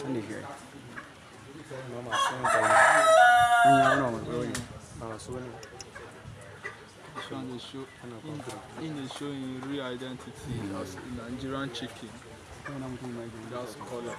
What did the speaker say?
here. This one is show in is showing real identity as a Nigerian chicken. That's color.